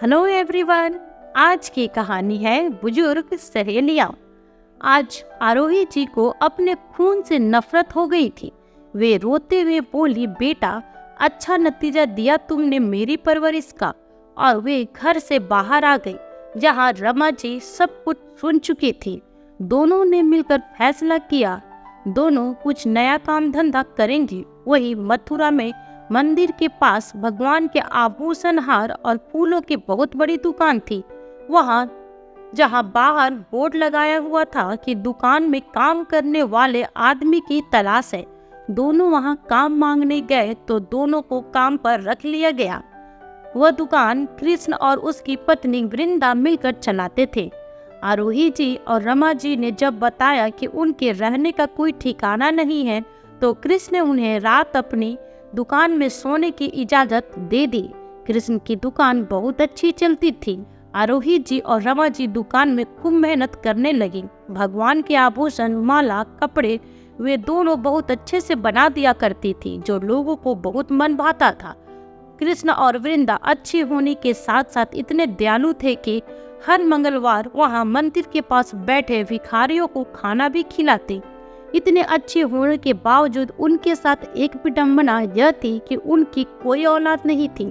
Hello everyone. आज की कहानी है बुजुर्ग सहेलियां। आज आरोही जी को अपने खून से नफरत हो गई थी। वे रोते हुए बोली, बेटा अच्छा नतीजा दिया तुमने मेरी परवरिश का। और वे घर से बाहर आ गई, जहां रमा जी सब कुछ सुन चुकी थी। दोनों ने मिलकर फैसला किया, दोनों कुछ नया काम धंधा करेंगी। वही मथुरा में मंदिर के पास भगवान के आभूषण हार और फूलों की बहुत बड़ी दुकान थी। वहां जहां बाहर बोर्ड लगाया हुआ था कि दुकान में काम करने वाले आदमी की तलाश है। दोनों वहां काम मांगने गए तो दोनों को काम पर रख लिया गया। वह दुकान कृष्ण और उसकी पत्नी वृंदा मिलकर चलाते थे। आरोही जी और रमा जी ने जब बताया कि उनके रहने का कोई ठिकाना नहीं है, तो कृष्ण ने उन्हें रात अपनी दुकान में सोने की इजाजत दे दी। कृष्ण की दुकान बहुत अच्छी चलती थी। आरोही जी और रमा जी दुकान में खूब मेहनत करने लगी। भगवान के आभूषण, माला, कपड़े वे दोनों बहुत अच्छे से बना दिया करती थी, जो लोगों को बहुत मन भाता था। कृष्ण और वृंदा अच्छी होने के साथ साथ इतने दयालु थे कि हर मंगलवार वहां मंदिर के पास बैठे भिखारियों को खाना भी खिलाते। इतने अच्छे होने के बावजूद उनके साथ एक विडंबना यह थी कि उनकी कोई औलाद नहीं थी।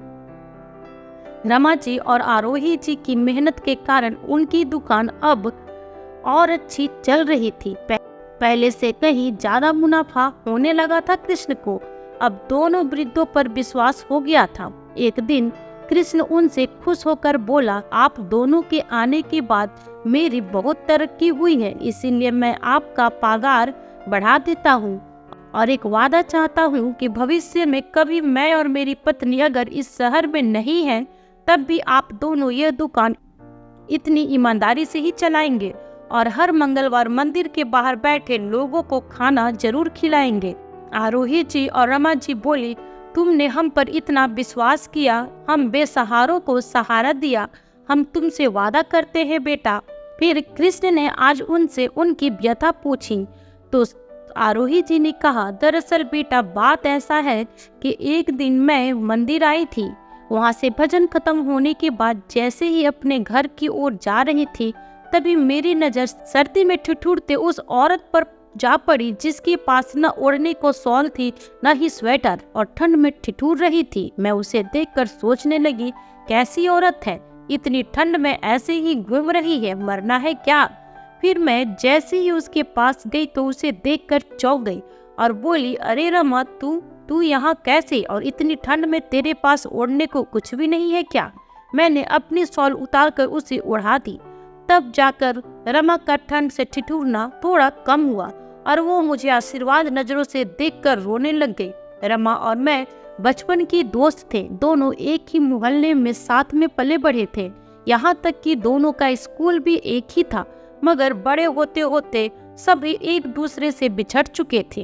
रमा जी और आरोही जी की मेहनत के कारण उनकी दुकान अब और अच्छी चल रही थी। पहले से कहीं ज्यादा मुनाफा होने लगा था कृष्ण को। अब दोनों वृद्धों पर विश्वास हो गया था। एक दिन कृष्ण उनसे खुश होकर बोला, आप दोनों के आने के बाद मेरी बहुत तरक्की हुई है, इसीलिए मैं आपका पगार बढ़ा देता हूँ और एक वादा चाहता हूँ कि भविष्य में कभी मैं और मेरी पत्नी अगर इस शहर में नहीं हैं, तब भी आप दोनों यह दुकान इतनी ईमानदारी से ही चलाएंगे और हर मंगलवार मंदिर के बाहर बैठे लोगों को खाना जरूर खिलाएंगे। आरोही जी और रमा जी बोली, तुमने हम पर इतना विश्वास किया, हम बेसहारों को सहारा दिया, हम तुमसे वादा करते हैं बेटा। फिर कृष्ण ने आज उनसे उनकी व्यथा पूछी तो आरोही जी ने कहा, दरअसल बेटा बात ऐसा है कि एक दिन मैं मंदिर आई थी। वहां से भजन खत्म होने के बाद जैसे ही अपने घर की ओर जा रही थी, तभी मेरी नजर सर्दी में ठिठुरते उस औरत पर जा पड़ी, जिसके पास न ओढ़ने को शॉल थी न ही स्वेटर, और ठंड में ठिठुर रही थी। मैं उसे देखकर सोचने लगी, कैसी औरत है, इतनी ठंड में ऐसे ही घूम रही है, मरना है क्या। फिर मैं जैसे ही उसके पास गई तो उसे देखकर चौंक गई और बोली, अरे रमा, तू यहाँ कैसे, और इतनी ठंड में तेरे पास ओढ़ने को कुछ भी नहीं है क्या। मैंने अपनी शॉल उतारकर उसे ओढ़ा दी। तब जाकर रमा का ठंड से ठिठुरना थोड़ा कम हुआ और वो मुझे आशीर्वाद नजरों से देखकर रोने लग गई। रमा और मैं बचपन की दोस्त थे, दोनों एक ही मोहल्ले में साथ में पले बढ़े थे। यहाँ तक कि दोनों का स्कूल भी एक ही था, मगर बड़े होते होते सभी एक दूसरे से बिछड़ चुके थे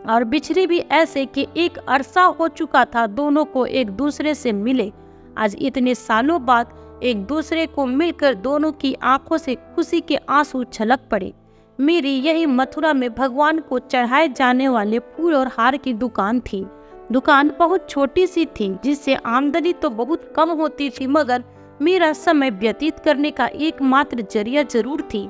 और बिछड़े भी ऐसे कि एक अरसा हो चुका था दोनों को एक दूसरे से मिले। आज इतने सालों बाद एक दूसरे को मिलकर दोनों की आंखों से खुशी के आंसू छलक पड़े। मेरी यही मथुरा में भगवान को चढ़ाए जाने वाले फूल और हार की दुकान थी। दुकान बहुत छोटी सी थी, जिससे आमदनी तो बहुत कम होती थी, मगर मेरा समय व्यतीत करने का एकमात्र जरिया जरूर थी।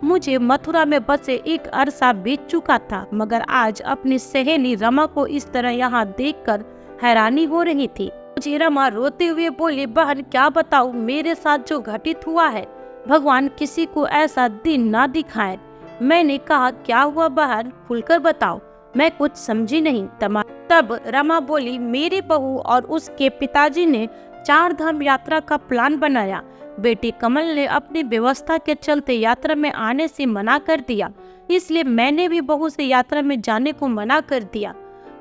मुझे मथुरा में बसे एक अरसा बीत चुका था, मगर आज अपनी सहेली रमा को इस तरह यहाँ देखकर हैरानी हो रही थी। मुझे रमा रोते हुए बोली, बहन क्या बताऊं मेरे साथ जो घटित हुआ है, भगवान किसी को ऐसा दिन ना दिखाए। मैंने कहा, क्या हुआ बहन, खुलकर बताओ, मैं कुछ समझी नहीं। तब रमा बोली, मेरी बहू और उसके पिताजी ने 4 धाम यात्रा का प्लान बनाया। बेटी कमल ने अपनी व्यवस्था के चलते यात्रा में आने से मना कर दिया, इसलिए मैंने भी बहू से यात्रा में जाने को मना कर दिया।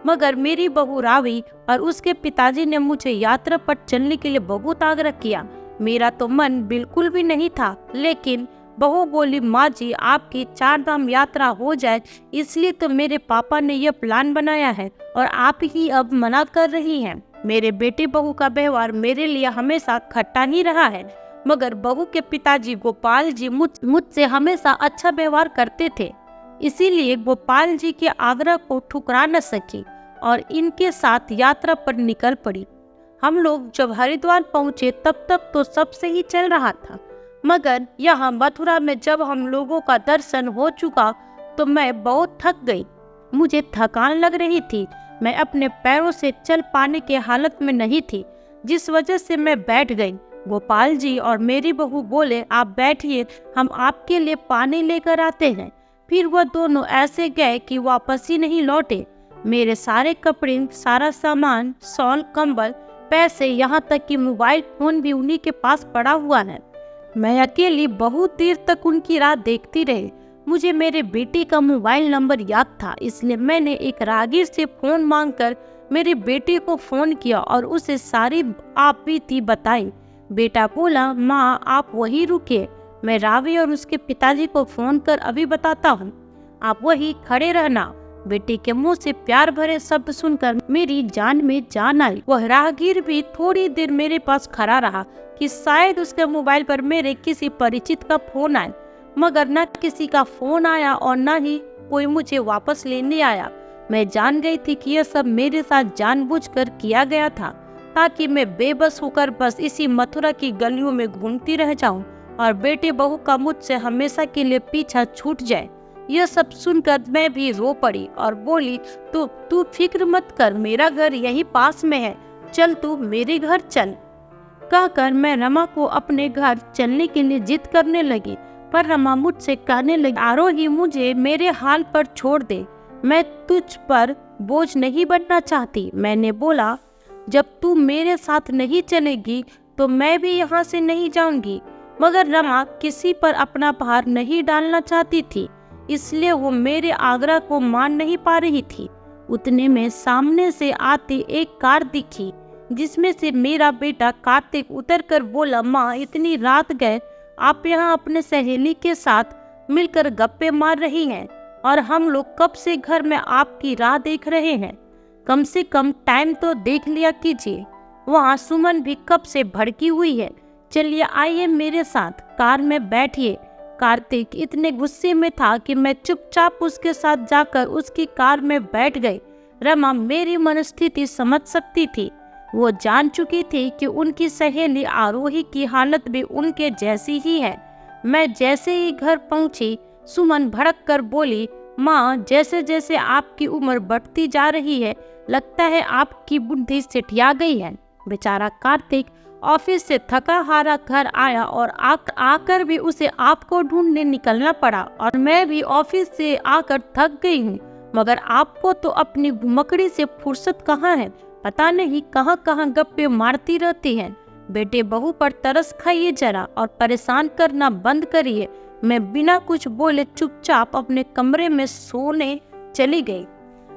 मगर मेरी बहू रावी और उसके पिताजी ने मुझे यात्रा पर चलने के लिए बहुत आग्रह किया। मेरा तो मन बिल्कुल भी नहीं था, लेकिन बहू बोली, माँ जी आपकी 4 धाम यात्रा हो जाए, इसलिए तो मेरे पापा ने यह प्लान बनाया है और आप ही अब मना कर रही हैं। मेरे बेटे बहू का व्यवहार मेरे लिए हमेशा खट्टा ही रहा है, मगर बहू के पिताजी गोपाल जी मुझसे हमेशा अच्छा व्यवहार करते थे, इसीलिए गोपाल जी के आग्रह को ठुकरा न सकी और इनके साथ यात्रा पर निकल पड़ी। हम लोग जब हरिद्वार पहुंचे तब तक तो सब सही चल रहा था, मगर यहाँ मथुरा में जब हम लोगों का दर्शन हो चुका तो मैं बहुत थक गई। मुझे थकान लग रही थी। मैं अपने पैरों से चल पाने की हालत में नहीं थी, जिस वजह से मैं बैठ गई। गोपाल जी और मेरी बहू बोले, आप बैठिए, हम आपके लिए पानी लेकर आते हैं। फिर वह दोनों ऐसे गए कि वापस ही नहीं लौटे। मेरे सारे कपड़े, सारा सामान, शॉल, कंबल, पैसे, यहाँ तक कि मोबाइल फोन भी उन्हीं के पास पड़ा हुआ है। मैं अकेली बहुत देर तक उनकी राह देखती रही। मुझे मेरे बेटे का मोबाइल नंबर याद था, इसलिए मैंने एक राहगीर से फोन मांगकर मेरे बेटे को फोन किया और उसे सारी आप बीती बताई। बेटा बोला, माँ आप वहीं रुकिए, मैं रावी और उसके पिताजी को फोन कर अभी बताता हूँ, आप वहीं खड़े रहना। बेटे के मुंह से प्यार भरे शब्द सुनकर मेरी जान में जान आई। वह राहगीर भी थोड़ी देर मेरे पास खड़ा रहा कि शायद उसके मोबाइल पर मेरे किसी परिचित का फोन आए, मगर न किसी का फोन आया और न ही कोई मुझे वापस लेने आया। मैं जान गई थी कि यह सब मेरे साथ जानबूझकर किया गया था, ताकि मैं बेबस होकर बस इसी मथुरा की गलियों में घूमती रह जाऊं और बेटे बहू का मुझसे हमेशा के लिए पीछा छूट जाए। यह सब सुनकर मैं भी रो पड़ी और बोली, तू फिक्र मत कर, मेरा घर यही पास में है, चल तू मेरे घर चल। कहकर मैं रमा को अपने घर चलने के लिए जिद करने लगी, पर रमा मुझसे कहने लगी, आरोही मुझे मेरे हाल पर छोड़ दे, मैं तुझ पर बोझ नहीं बनना चाहती। मैंने बोला, जब तू मेरे साथ नहीं चलेगी तो मैं भी यहाँ से नहीं जाऊंगी। मगर रमा किसी पर अपना भार नहीं डालना चाहती थी, इसलिए वो मेरे आग्रह को मान नहीं पा रही थी। उतने में सामने से आती एक कार दिखी, जिसमें से मेरा बेटा कार्तिक उतरकर बोला, माँ इतनी रात गए आप यहाँ अपने सहेली के साथ मिलकर गप्पे मार रही हैं और हम लोग कब से घर में आपकी राह देख रहे हैं, कम से कम टाइम तो देख लिया कीजिए। वहाँ सुमन भी कब से भड़की हुई है, चलिए आइए मेरे साथ, कार में बैठिए। कार्तिक इतने गुस्से में था कि मैं चुपचाप उसके साथ जाकर उसकी कार में बैठ गई। रमा मेरी मनस्थिति समझ सकती थी। वो जान चुकी थी कि उनकी सहेली आरोही की हालत भी उनके जैसी ही है। मैं जैसे ही घर पहुंची, सुमन भड़क कर बोली, माँ जैसे जैसे आपकी उम्र बढ़ती जा रही है, लगता है आपकी बुद्धि सिटिया गई है। बेचारा कार्तिक ऑफिस से थका हारा घर आया और आकर भी उसे आपको ढूंढने निकलना पड़ा, और मैं भी ऑफिस से आकर थक गई हूँ, मगर आपको तो अपनी घुमकड़ी से फुर्सत कहाँ है, पता नहीं कहाँ कहाँ गप्पे मारती रहती हैं। बेटे बहू पर तरस खाइए जरा और परेशान करना बंद करिए। मैं बिना कुछ बोले चुपचाप अपने कमरे में सोने चली गई।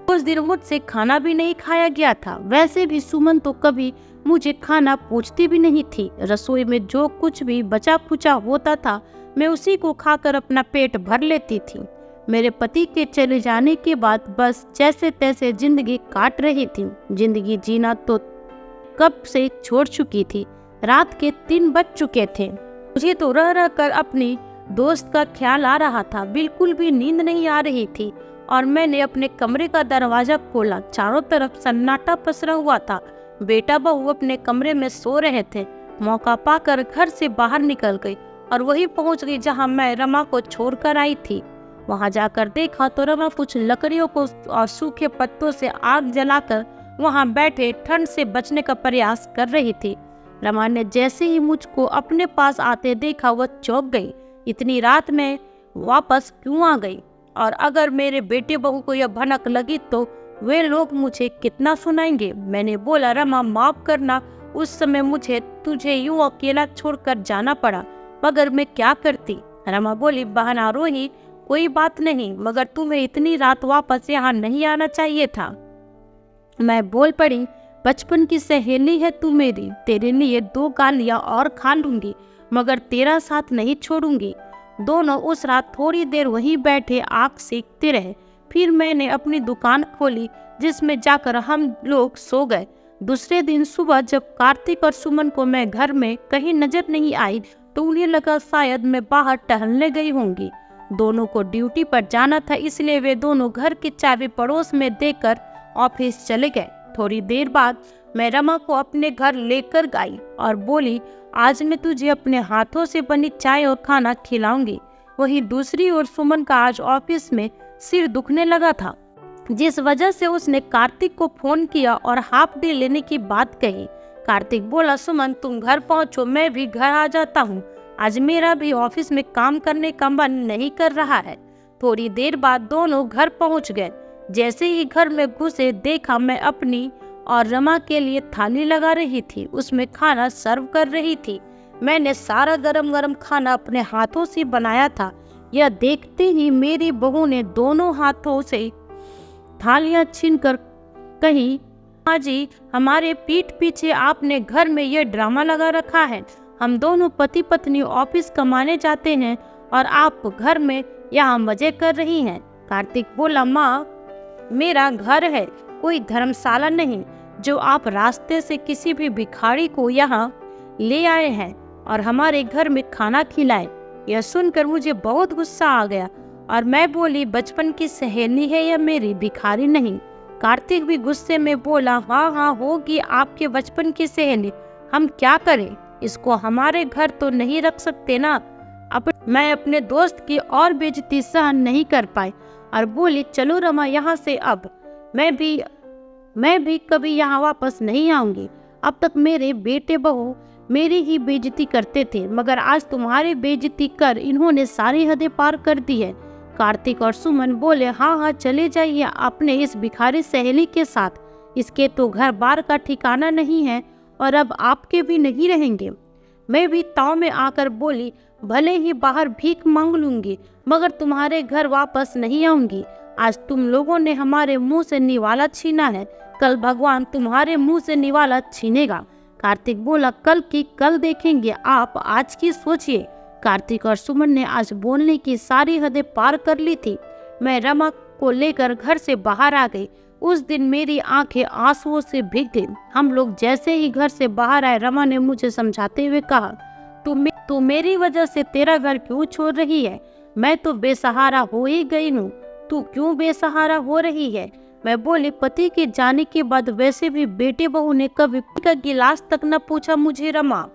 कुछ दिन मुझसे खाना भी नहीं खाया गया था। वैसे भी सुमन तो कभी मुझे खाना पूछती भी नहीं थी। रसोई में जो कुछ भी बचा खुचा होता था, मैं उसी को खाकर अपना पेट भर लेती थी। मेरे पति के चले जाने के बाद बस जैसे तैसे जिंदगी काट रही थी। जिंदगी जीना तो कब से छोड़ चुकी थी। रात के 3 बज चुके थे। मुझे तो रह रह कर अपनी दोस्त का ख्याल आ रहा था। बिल्कुल भी नींद नहीं आ रही थी और मैंने अपने कमरे का दरवाजा खोला। चारों तरफ सन्नाटा पसरा हुआ था। बेटा बहू अपने कमरे में सो रहे थे। मौका पाकर घर से बाहर निकल गई और वहीं पहुंच गई जहां मैं रमा को छोड़कर आई थी। वहां जाकर देखा तो रमा कुछ लकड़ियों को और सूखे पत्तों से आग जलाकर वहां बैठे ठंड से बचने का प्रयास कर रही थी। रमा ने जैसे ही मुझको अपने पास आते देखा, वह चौंक गई। इतनी रात में वापस क्यों आ गई? और अगर मेरे बेटे बहू को यह भनक लगी तो वे लोग मुझे कितना सुनाएंगे। मैंने बोला, रमा माफ करना, उस समय मुझे तुझे यूं अकेला छोड़कर जाना पड़ा, मगर मैं क्या करती। रमा बोली, बहन आरोही कोई बात नहीं, मगर तुम्हें इतनी रात वापस यहाँ नहीं आना चाहिए था। मैं बोल पड़ी, बचपन की सहेली है तू मेरी, तेरे लिए 2 गालियां और खा लूंगी, मगर तेरा साथ नहीं छोड़ूंगी। दोनों उस रात थोड़ी देर वहीं बैठे आग सेकते रहे। फिर मैंने अपनी दुकान खोली, जिसमें जाकर हम लोग सो गए। दूसरे दिन सुबह जब कार्तिक और सुमन को मैं घर में कहीं नजर नहीं आई, तो उन्हें लगा शायद मैं बाहर टहलने गई होंगी। दोनों को ड्यूटी पर जाना था, इसलिए वे दोनों घर की चाबी पड़ोस में देकर ऑफिस चले गए। थोड़ी देर बाद मैं रमा को अपने घर लेकर गई और बोली, आज मैं तुझे अपने हाथों से बनी चाय और खाना खिलाऊंगी। वहीं दूसरी ओर सुमन का आज ऑफिस में सिर दुखने लगा था, जिस वजह से उसने कार्तिक को फोन किया और हाफ डे लेने की बात कही। कार्तिक बोला, सुमन तुम घर पहुंचो, मैं भी घर आ जाता हूँ। आज मेरा भी ऑफिस में काम करने का मन नहीं कर रहा है। थोड़ी देर बाद दोनों घर पहुंच गए। जैसे ही घर में घुसे देखा मैं अपनी और रमा के लिए थाली लगा रही थी, उसमें खाना सर्व कर रही थी। मैंने सारा गरम गरम खाना अपने हाथों से बनाया था। यह देखते ही मेरी बहू ने दोनों हाथों से थालियां छीनकर कही, माँ जी, हमारे पीठ पीछे आपने घर में यह ड्रामा लगा रखा है। हम दोनों पति पत्नी ऑफिस कमाने जाते हैं और आप घर में यहाँ मजे कर रही हैं। कार्तिक बोला, माँ मेरा घर है, कोई धर्मशाला नहीं जो आप रास्ते से किसी भी भिखारी को यहाँ ले आए हैं और हमारे घर में खाना खिलाए। यह सुनकर मुझे बहुत गुस्सा आ गया और मैं बोली, बचपन की सहेली है यह मेरी, भिखारी नहीं। कार्तिक भी गुस्से में बोला, हाँ होगी आपके बचपन की सहेली, हम क्या करें, इसको हमारे घर तो नहीं रख सकते ना। मैं अपने दोस्त की और बेइज्जती सहन नहीं कर पाई और बोली, चलो रमा यहाँ से, अब मैं भी कभी यहाँ वापस नहीं आऊंगी। अब तक मेरे बेटे बहू मेरी ही बेइज्जती करते थे, मगर आज तुम्हारी बेइज्जती कर इन्होंने सारी हदें पार कर दी है। कार्तिक और सुमन बोले, हाँ चले जाइए अपने इस भिखारी सहेली के साथ, इसके तो घर बार का ठिकाना नहीं है और अब आपके भी नहीं रहेंगे। मैं भी ताव में आकर बोली, भले ही बाहर भीख मांग लूंगी मगर तुम्हारे घर वापस नहीं आऊंगी। आज तुम लोगों ने हमारे मुंह से निवाला छीना है, कल भगवान तुम्हारे मुंह से निवाला छीनेगा। कार्तिक बोला, कल की कल देखेंगे, आप आज की सोचिए। कार्तिक और सुमन ने आज बोलने की सारी हदें पार कर ली थी। मैं रमा को लेकर घर से बाहर आ गई। उस दिन मेरी आंखें आंसुओं से भीग गई। हम लोग जैसे ही घर से बाहर आए, रमा ने मुझे समझाते हुए कहा, तू मेरी वजह से तेरा घर क्यों छोड़ रही है? मैं तो बेसहारा हो ही गई हूँ, तू क्यों बेसहारा हो रही है? मैं बोली, पति के जाने के बाद वैसे भी बेटे बहू ने कभी का गिलास तक न पूछा मुझे रमा।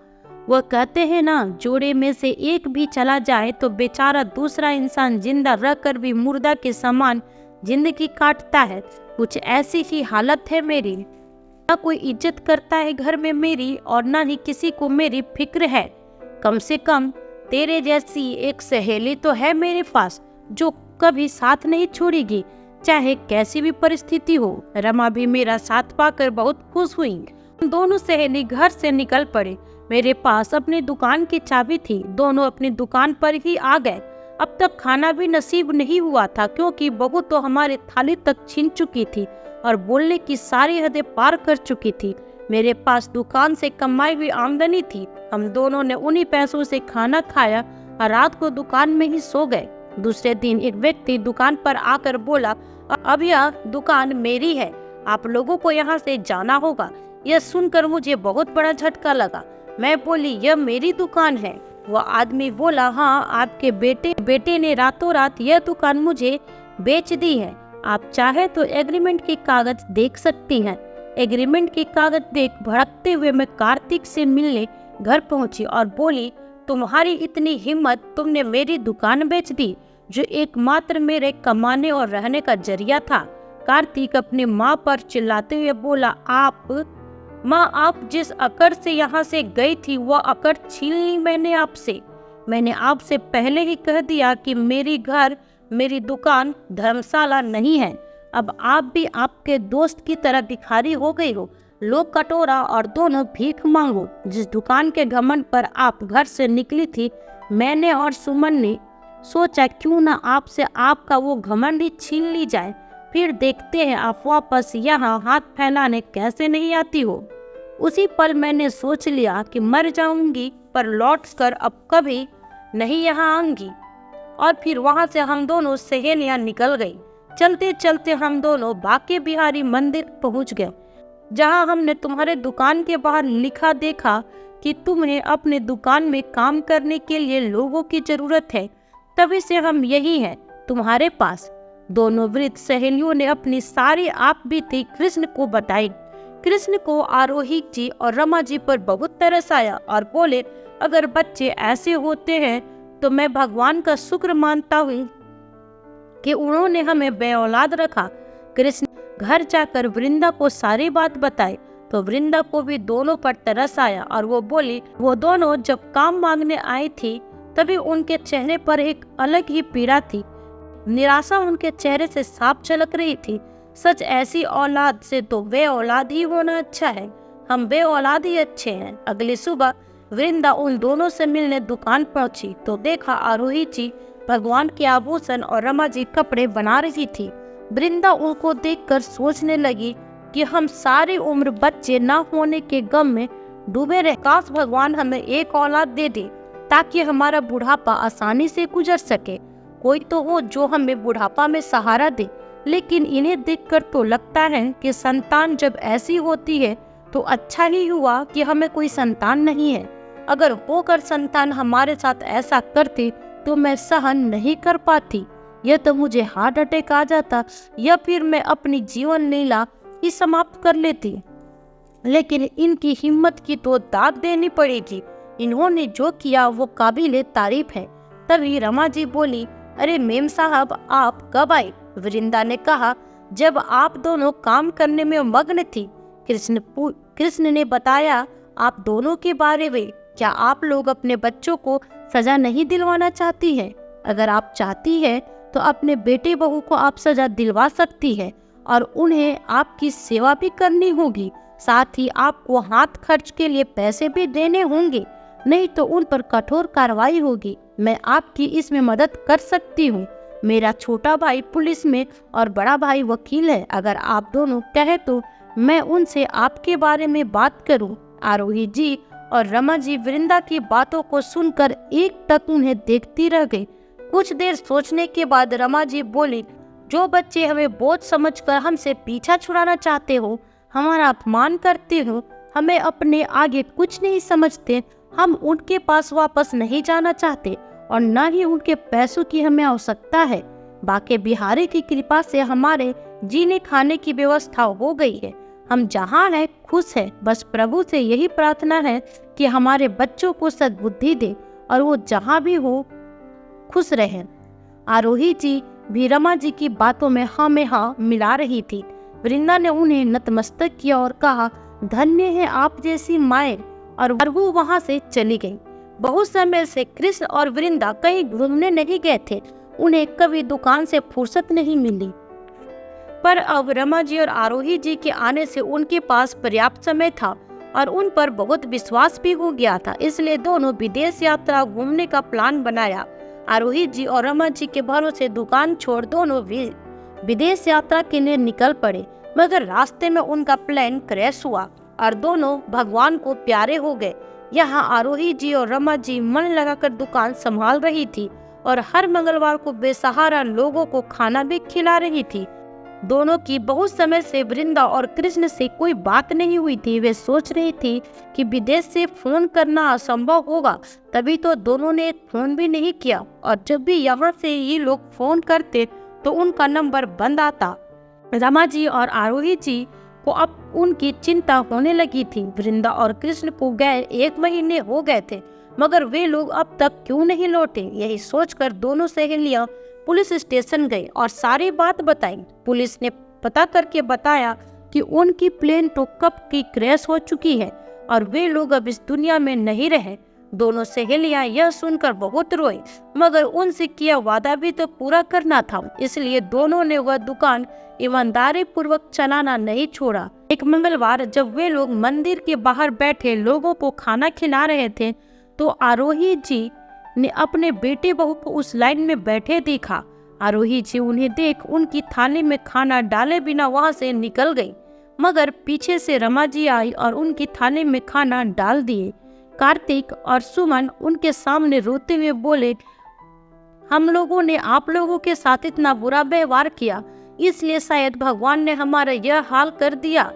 वह कहते हैं ना, जोड़े में से एक भी चला जाए तो बेचारा दूसरा इंसान जिंदा रहकर भी मुर्दा के समान जिंदगी काटता है। कुछ ऐसी ही हालत है मेरी। ना कोई इज्जत करता है घर में मेरी और ना ही किसी को मेरी फिक्र है। कम से कम तेरे जैसी एक सहेली तो है मेरे पास जो कभी साथ नहीं छोड़ेगी, चाहे कैसी भी परिस्थिति हो। रमा भी मेरा साथ पाकर बहुत खुश हुई। हम दोनों सहेली घर से निकल पड़े। मेरे पास अपनी दुकान की चाबी थी, दोनों अपनी दुकान पर ही आ गए। अब तक खाना भी नसीब नहीं हुआ था क्योंकि बहू तो हमारी थाली तक छीन चुकी थी और बोलने की सारी हदें पार कर चुकी थी। मेरे पास दुकान से कमाई हुई आमदनी थी। हम दोनों ने उन्हीं पैसों से खाना खाया और रात को दुकान में ही सो गए। दूसरे दिन एक व्यक्ति दुकान पर आकर बोला, अब यह दुकान मेरी है, आप लोगों को यहाँ से जाना होगा। यह सुनकर मुझे बहुत बड़ा झटका लगा। मैं बोली, यह मेरी दुकान है। वह आदमी बोला, हाँ, आपके बेटे ने रातों रात यह दुकान मुझे बेच दी है। आप चाहे तो एग्रीमेंट के कागज देख सकती हैं। एग्रीमेंट के कागज देख भड़कते हुए मैं कार्तिक से मिलने घर पहुंची और बोली, तुम्हारी इतनी हिम्मत, तुमने मेरी दुकान बेच दी जो एकमात्र मेरे कमाने और रहने का जरिया था। कार्तिक अपनी माँ पर चिल्लाते हुए बोला, आप जिस अकड़ से यहाँ से गई थी वह अकड़ छीन ली मैंने आपसे पहले ही कह दिया कि मेरी दुकान धर्मशाला नहीं है। अब आप भी आपके दोस्त की तरह भिखारी हो गई हो। लोग कटोरा और दोनों भीख मांगो। जिस दुकान के घमंड पर आप घर से निकली थी, मैंने और सुमन ने सोचा क्यों ना आपसे आपका वो घमंड ही छीन ली जाए, फिर देखते हैं आप वापस यहाँ हाथ फैलाने कैसे नहीं आती हो। उसी पल मैंने सोच लिया कि मर जाऊंगी पर लौटकर अब कभी नहीं यहाँ आऊंगी। और फिर वहाँ से हम दोनों सहेलियाँ निकल गई। चलते चलते हम दोनों बाके बिहारी मंदिर पहुँच गए, जहाँ हमने तुम्हारे दुकान के बाहर लिखा देखा कि तुम्हें अपने दुकान में काम करने के लिए लोगों की जरूरत है, तभी से हम यही हैं तुम्हारे पास। दोनों वृद्ध सहेलियों ने अपनी सारी आप बीती कृष्ण को बताई। कृष्ण को आरोही जी और रमा जी पर बहुत तरस आया और बोले, अगर बच्चे ऐसे होते हैं तो मैं भगवान का शुक्र मानता हूँ कि उन्होंने हमें बेऔलाद रखा। कृष्ण घर जाकर वृंदा को सारी बात बताई तो वृंदा को भी दोनों पर तरस आया और वो बोली, वो दोनों जब काम मांगने आई थी तभी उनके चेहरे पर एक अलग ही पीड़ा थी। निराशा उनके चेहरे से साफ झलक रही थी। सच ऐसी औलाद से तो वे औलाद ही होना अच्छा है। हम वे औलाद ही अच्छे हैं। अगली सुबह वृंदा उन दोनों से मिलने दुकान पहुंची तो देखा आरोही जी भगवान के आभूषण और रमा जी कपड़े बना रही थी। वृंदा उनको देखकर सोचने लगी कि हम सारी उम्र बच्चे न होने के गम में डूबे रहे। काश भगवान हमें एक औलाद दे दे ताकि हमारा बुढ़ापा आसानी से गुजर सके। कोई तो हो जो हमें बुढ़ापा में सहारा दे। लेकिन इन्हें देखकर तो लगता है कि संतान जब ऐसी होती है तो अच्छा ही हुआ कि हमें कोई संतान नहीं है। अगर होकर संतान हमारे साथ ऐसा करते तो मैं सहन नहीं कर पाती। यह तो मुझे हार्ट अटैक आ जाता या फिर मैं अपनी जीवन लीला ही समाप्त कर लेती। लेकिन इनकी हिम्मत की तो दाद देनी पड़ेगी। इन्होंने जो किया वो काबिले तारीफ है। तभी रमा जी बोली, अरे मेम साहब आप कब आए? वृंदा ने कहा, जब आप दोनों काम करने में मग्न थी। कृष्ण ने बताया, आप दोनों के बारे में क्या आप लोग अपने बच्चों को सजा नहीं दिलवाना चाहती हैं? अगर आप चाहती हैं तो अपने बेटे बहू को आप सजा दिलवा सकती है और उन्हें आपकी सेवा भी करनी होगी। साथ ही आपको हाथ खर्च के लिए पैसे भी देने होंगे, नहीं तो उन पर कठोर कार्रवाई होगी। मैं आपकी इसमें मदद कर सकती हूँ। मेरा छोटा भाई पुलिस में और बड़ा भाई वकील है। अगर आप दोनों कहे तो मैं उनसे आपके बारे में बात करूँ। आरोही जी और रमा जी वृंदा की बातों को सुनकर एक टक उन्हें देखती रह गई। कुछ देर सोचने के बाद रमा जी बोली, जो बच्चे हमें बोझ समझकर हमसे पीछा छुड़ाना चाहते हो, हमारा अपमान करते हो, हमें अपने आगे कुछ नहीं समझते, हम उनके पास वापस नहीं जाना चाहते और न ही उनके पैसों की हमें आवश्यकता है। बाके बिहारी की कृपा से हमारे जीने खाने की व्यवस्था हो गई है। हम जहाँ हैं खुश है। बस प्रभु से यही प्रार्थना है कि हमारे बच्चों को सद्बुद्धि दे और वो जहाँ भी हो खुश रहें। आरोही जी भी रमा जी की बातों में हाँ में हाँ मिला रही थी। वृंदा ने उन्हें नतमस्तक किया और कहा, धन्य है आप जैसी माए, और वो वहाँ से चली गई। बहुत समय से कृष्ण और वृंदा कहीं घूमने नहीं गए थे। उन्हें कभी दुकान से फुर्सत नहीं मिली, पर अब रमा जी और आरोही जी के आने से उनके पास पर्याप्त समय था और उन पर बहुत विश्वास भी हो गया था। इसलिए दोनों विदेश यात्रा घूमने का प्लान बनाया। आरोही जी और रमा जी के भरोसे दुकान छोड़ दोनों विदेश यात्रा के लिए निकल पड़े। मगर रास्ते में उनका प्लान क्रैश हुआ और दोनों भगवान को प्यारे हो गए। यहाँ आरोही जी और रमा जी मन लगाकर दुकान संभाल रही थी और हर मंगलवार को बेसहारा लोगों को खाना भी खिला रही थी। दोनों की बहुत समय से वृंदा और कृष्ण से कोई बात नहीं हुई थी। वे सोच रही थी कि विदेश से फोन करना असंभव होगा, तभी तो दोनों ने फोन भी नहीं किया और जब भी यहाँ से ये लोग फोन करते तो उनका नंबर बंद आता। रमा जी और आरोही जी को अब उनकी चिंता होने लगी थी। वृंदा और कृष्ण को गए 1 महीने हो गए थे, मगर वे लोग अब तक क्यों नहीं लौटे। यही सोचकर दोनों सहेलियां पुलिस स्टेशन गई और सारी बात बताई। पुलिस ने पता करके बताया कि उनकी प्लेन तो कब की क्रैश हो चुकी है और वे लोग अब इस दुनिया में नहीं रहे। दोनों सहेलियां यह सुनकर बहुत रोई, मगर उनसे किया वादा भी तो पूरा करना था, इसलिए दोनों ने वह दुकान ईमानदारी पूर्वक चलाना नहीं छोड़ा। एक मंगलवार जब वे लोग मंदिर के बाहर बैठे लोगों को खाना खिला रहे थे तो आरोही जी ने अपने बेटे बहू को उस लाइन में बैठे देखा। आरोही जी उन्हें देख उनकी थाली में खाना डाले बिना वहां से निकल गई, मगर पीछे से रमा जी आई और उनकी थाली में खाना डाल दिए। कार्तिक और सुमन उनके सामने रोते हुए बोले, हम लोगों ने आप लोगों के साथ इतना बुरा व्यवहार किया, इसलिए शायद भगवान ने हमारा यह हाल कर दिया,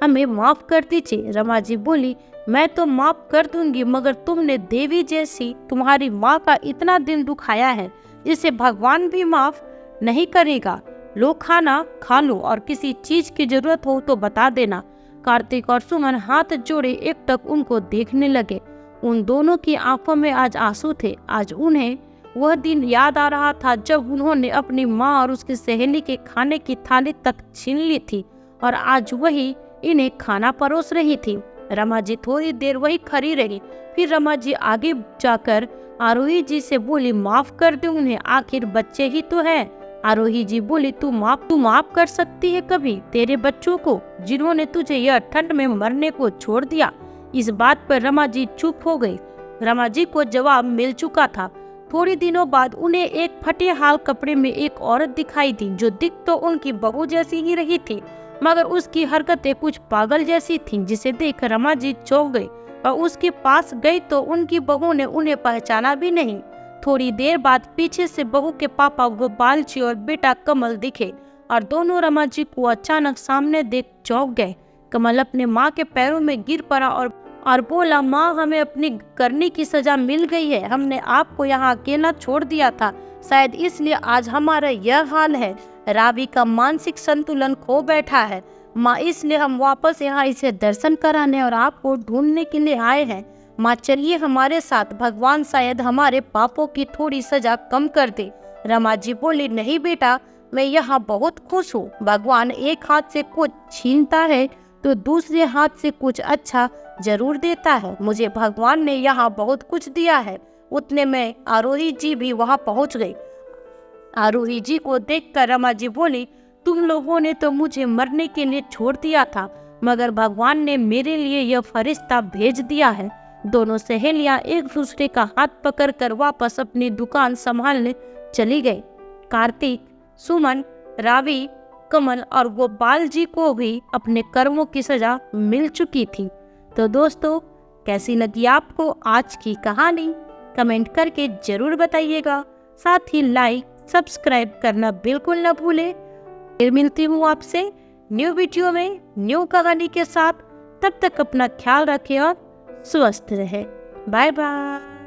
हमें माफ कर दीजिए। रमा जी बोली, मैं तो माफ कर दूंगी, मगर तुमने देवी जैसी तुम्हारी माँ का इतना दिल दुखाया है, जिसे भगवान भी माफ नहीं करेगा। लो खाना खा लो और किसी चीज की जरूरत हो तो बता देना। कार्तिक और सुमन हाथ जोड़े एकटक उनको देखने लगे। उन दोनों की आंखों में आज आंसू थे। आज उन्हें वह दिन याद आ रहा था जब उन्होंने अपनी माँ और उसकी सहेली के खाने की थाली तक छीन ली थी और आज वही इन्हें खाना परोस रही थी। रमा जी थोड़ी देर वही खड़ी रही, फिर रमा जी आगे जाकर आरोही जी से बोली, माफ कर दे उन्हें, आखिर बच्चे ही तो है। आरोही जी बोली, तू माफ कर सकती है कभी तेरे बच्चों को जिन्होंने तुझे यह ठंड में मरने को छोड़ दिया। इस बात पर रमा जी चुप हो गई। रमा जी को जवाब मिल चुका था। थोड़ी दिनों बाद उन्हें एक फटे हाल कपड़े में एक औरत दिखाई दी जो दिख तो उनकी बहू जैसी ही रही थी, मगर उसकी हरकतें कुछ पागल जैसी थीं, जिसे देख रमा जी चौंक गई और उसके पास गई तो उनकी बहू ने उन्हें पहचाना भी नहीं। थोड़ी देर बाद पीछे से बहू के पापा गोपाल जी और बेटा कमल दिखे और दोनों रमा जी को अचानक सामने देख चौंक गए। कमल अपने माँ के पैरों में गिर पड़ा और बोला, माँ, हमें अपनी करने की सजा मिल गई है। हमने आपको यहाँ अकेला छोड़ दिया था, शायद इसलिए आज हमारा यह हाल है। रावी का मानसिक संतुलन खो बैठा है माँ, इसलिए हम वापस यहाँ इसे दर्शन कराने और आपको ढूंढने के लिए आए हैं। माँ, चलिए हमारे साथ, भगवान शायद हमारे पापों की थोड़ी सजा कम कर दे। रमा जी बोली, नहीं बेटा, मैं यहाँ बहुत खुश हूँ। भगवान एक हाथ से कुछ छीनता है तो दूसरे हाथ से कुछ अच्छा जरूर देता है। मुझे भगवान ने यहाँ बहुत कुछ दिया है। उतने में आरोही जी भी वहाँ पहुँच गई। आरोही जी को देखकर रमा जी बोली, तुम लोगों ने तो मुझे मरने के लिए छोड़ दिया था, मगर भगवान ने मेरे लिए यह फरिश्ता भेज दिया है। दोनों सहेलियां एक दूसरे का हाथ पकड़कर वापस अपनी दुकान संभालने चली गई। कार्तिक, सुमन, रावी, कमल और गोपाल जी को भी अपने कर्मों की सजा मिल चुकी थी। तो दोस्तों, कैसी लगी आपको आज की कहानी? कमेंट करके जरूर बताइएगा। साथ ही लाइक सब्सक्राइब करना बिल्कुल न भूलें। फिर मिलती हूँ आपसे न्यू वीडियो में न्यू कहानी के साथ। तब तक अपना ख्याल रखें और स्वस्थ रहें। Bye bye.